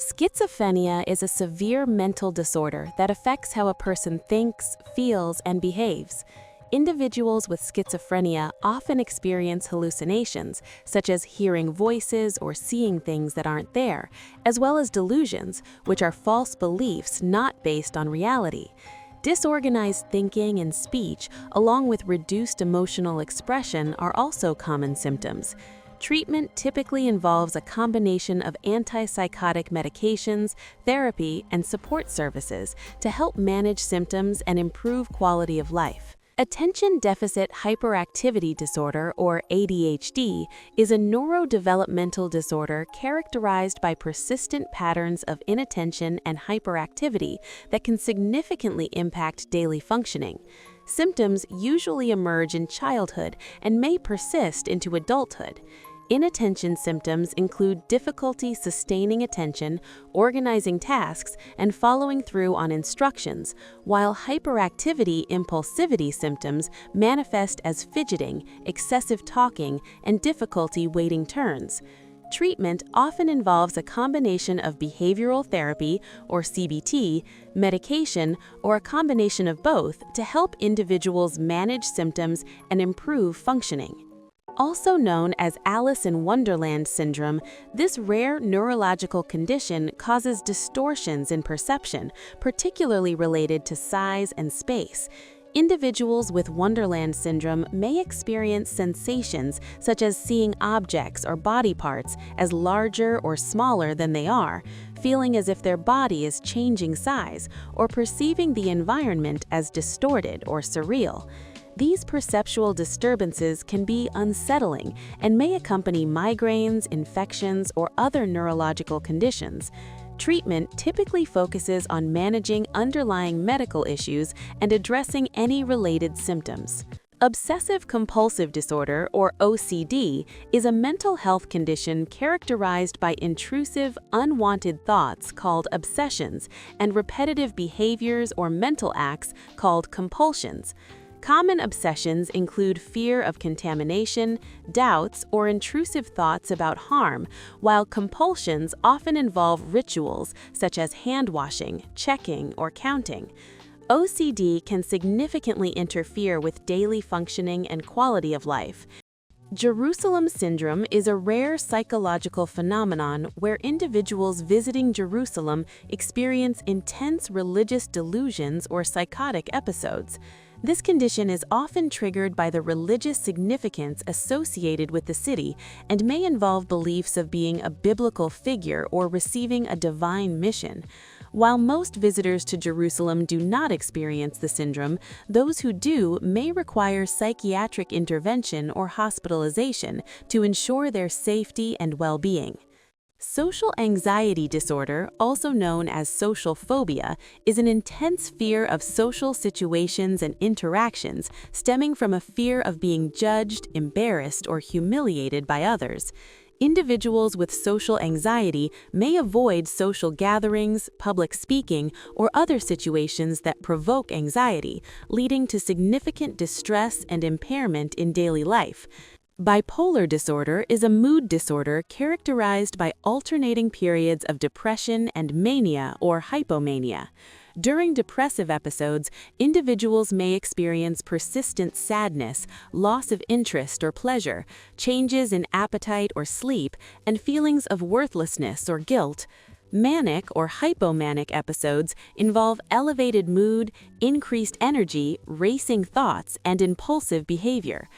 Schizophrenia is a severe mental disorder that affects how a person thinks, feels, and behaves. Individuals with schizophrenia often experience hallucinations, such as hearing voices or seeing things that aren't there, as well as delusions, which are false beliefs not based on reality. Disorganized thinking and speech, along with reduced emotional expression, are also common symptoms. Treatment typically involves a combination of antipsychotic medications, therapy, and support services to help manage symptoms and improve quality of life. Attention Deficit Hyperactivity Disorder, or ADHD, is a neurodevelopmental disorder characterized by persistent patterns of inattention and hyperactivity that can significantly impact daily functioning. Symptoms usually emerge in childhood and may persist into adulthood. Inattention symptoms include difficulty sustaining attention, organizing tasks, and following through on instructions, while hyperactivity-impulsivity symptoms manifest as fidgeting, excessive talking, and difficulty waiting turns. Treatment often involves a combination of behavioral therapy, or CBT, medication, or a combination of both to help individuals manage symptoms and improve functioning. Also known as Alice in Wonderland syndrome, this rare neurological condition causes distortions in perception, particularly related to size and space. Individuals with Wonderland syndrome may experience sensations such as seeing objects or body parts as larger or smaller than they are, feeling as if their body is changing size, or perceiving the environment as distorted or surreal. These perceptual disturbances can be unsettling and may accompany migraines, infections, or other neurological conditions. Treatment typically focuses on managing underlying medical issues and addressing any related symptoms. Obsessive-compulsive disorder, or OCD, is a mental health condition characterized by intrusive, unwanted thoughts called obsessions and repetitive behaviors or mental acts called compulsions. Common obsessions include fear of contamination, doubts, or intrusive thoughts about harm, while compulsions often involve rituals such as hand-washing, checking, or counting. OCD can significantly interfere with daily functioning and quality of life. Jerusalem syndrome is a rare psychological phenomenon where individuals visiting Jerusalem experience intense religious delusions or psychotic episodes. This condition is often triggered by the religious significance associated with the city and may involve beliefs of being a biblical figure or receiving a divine mission. While most visitors to Jerusalem do not experience the syndrome, those who do may require psychiatric intervention or hospitalization to ensure their safety and well-being. Social anxiety disorder, also known as social phobia, is an intense fear of social situations and interactions stemming from a fear of being judged, embarrassed, or humiliated by others. Individuals with social anxiety may avoid social gatherings, public speaking, or other situations that provoke anxiety, leading to significant distress and impairment in daily life. Bipolar disorder is a mood disorder characterized by alternating periods of depression and mania or hypomania. During depressive episodes, individuals may experience persistent sadness, loss of interest or pleasure, changes in appetite or sleep, and feelings of worthlessness or guilt. Manic or hypomanic episodes involve elevated mood, increased energy, racing thoughts, and impulsive behavior.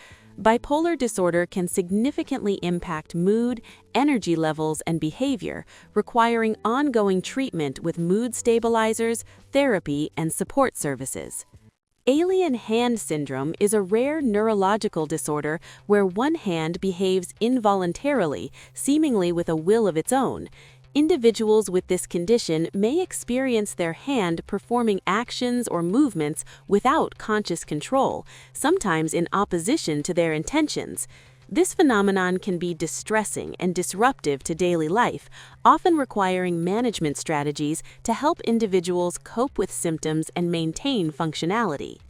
Bipolar disorder can significantly impact mood, energy levels, and behavior, requiring ongoing treatment with mood stabilizers, therapy, and support services. Alien hand syndrome is a rare neurological disorder where one hand behaves involuntarily, seemingly with a will of its own. Individuals with this condition may experience their hand performing actions or movements without conscious control, sometimes in opposition to their intentions. This phenomenon can be distressing and disruptive to daily life, often requiring management strategies to help individuals cope with symptoms and maintain functionality.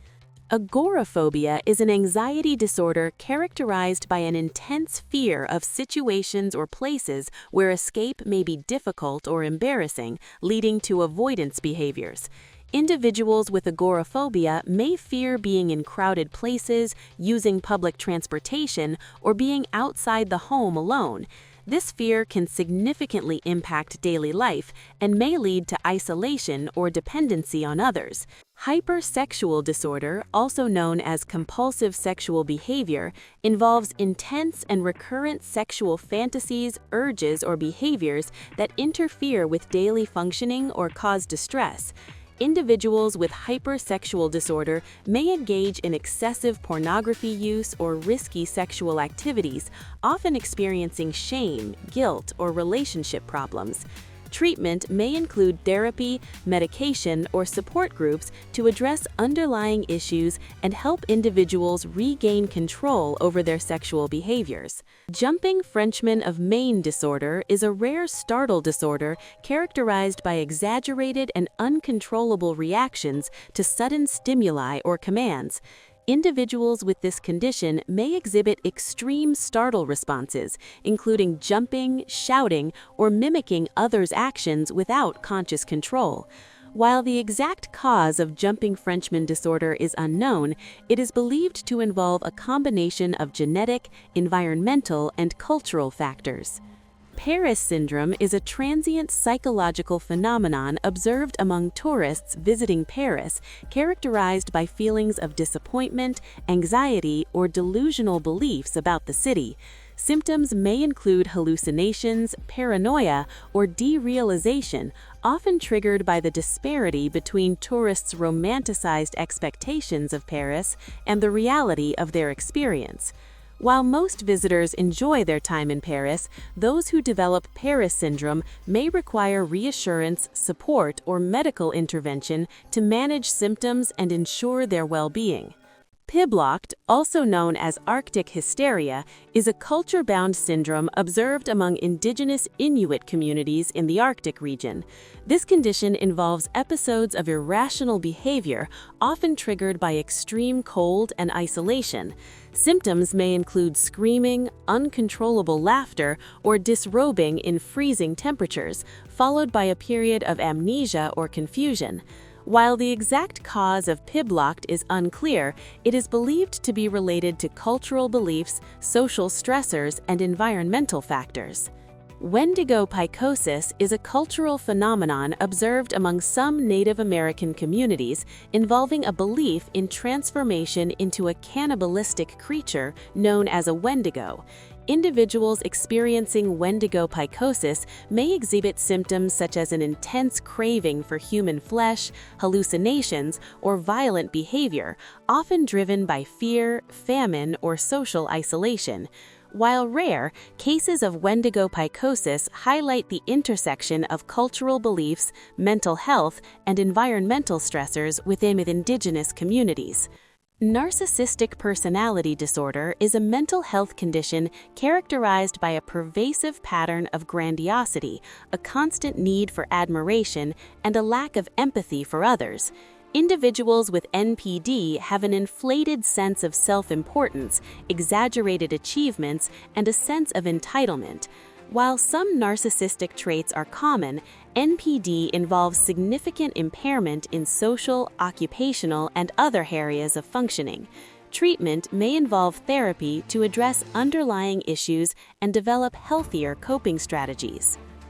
Agoraphobia is an anxiety disorder characterized by an intense fear of situations or places where escape may be difficult or embarrassing, leading to avoidance behaviors. Individuals with agoraphobia may fear being in crowded places, using public transportation, or being outside the home alone. This fear can significantly impact daily life and may lead to isolation or dependency on others. Hypersexual disorder, also known as compulsive sexual behavior, involves intense and recurrent sexual fantasies, urges, or behaviors that interfere with daily functioning or cause distress. Individuals with hypersexual disorder may engage in excessive pornography use or risky sexual activities, often experiencing shame, guilt, or relationship problems. Treatment may include therapy, medication, or support groups to address underlying issues and help individuals regain control over their sexual behaviors. Jumping Frenchman of Maine disorder is a rare startle disorder characterized by exaggerated and uncontrollable reactions to sudden stimuli or commands. Individuals with this condition may exhibit extreme startle responses, including jumping, shouting, or mimicking others' actions without conscious control. While the exact cause of jumping Frenchman disorder is unknown, it is believed to involve a combination of genetic, environmental, and cultural factors. Paris syndrome is a transient psychological phenomenon observed among tourists visiting Paris, characterized by feelings of disappointment, anxiety, or delusional beliefs about the city. Symptoms may include hallucinations, paranoia, or derealization, often triggered by the disparity between tourists' romanticized expectations of Paris and the reality of their experience. While most visitors enjoy their time in Paris, those who develop Paris syndrome may require reassurance, support, or medical intervention to manage symptoms and ensure their well-being. Piblocht, also known as Arctic hysteria, is a culture-bound syndrome observed among indigenous Inuit communities in the Arctic region. This condition involves episodes of irrational behavior, often triggered by extreme cold and isolation. Symptoms may include screaming, uncontrollable laughter, or disrobing in freezing temperatures, followed by a period of amnesia or confusion. While the exact cause of Piblocht is unclear, it is believed to be related to cultural beliefs, social stressors, and environmental factors. Wendigo psychosis is a cultural phenomenon observed among some Native American communities involving a belief in transformation into a cannibalistic creature known as a Wendigo. Individuals experiencing Wendigo psychosis may exhibit symptoms such as an intense craving for human flesh, hallucinations, or violent behavior, often driven by fear, famine, or social isolation. While rare, cases of Wendigo psychosis highlight the intersection of cultural beliefs, mental health, and environmental stressors within indigenous communities. Narcissistic personality disorder is a mental health condition characterized by a pervasive pattern of grandiosity, a constant need for admiration, and a lack of empathy for others. Individuals with NPD have an inflated sense of self-importance, exaggerated achievements, and a sense of entitlement. While some narcissistic traits are common, NPD involves significant impairment in social, occupational, and other areas of functioning. Treatment may involve therapy to address underlying issues and develop healthier coping strategies.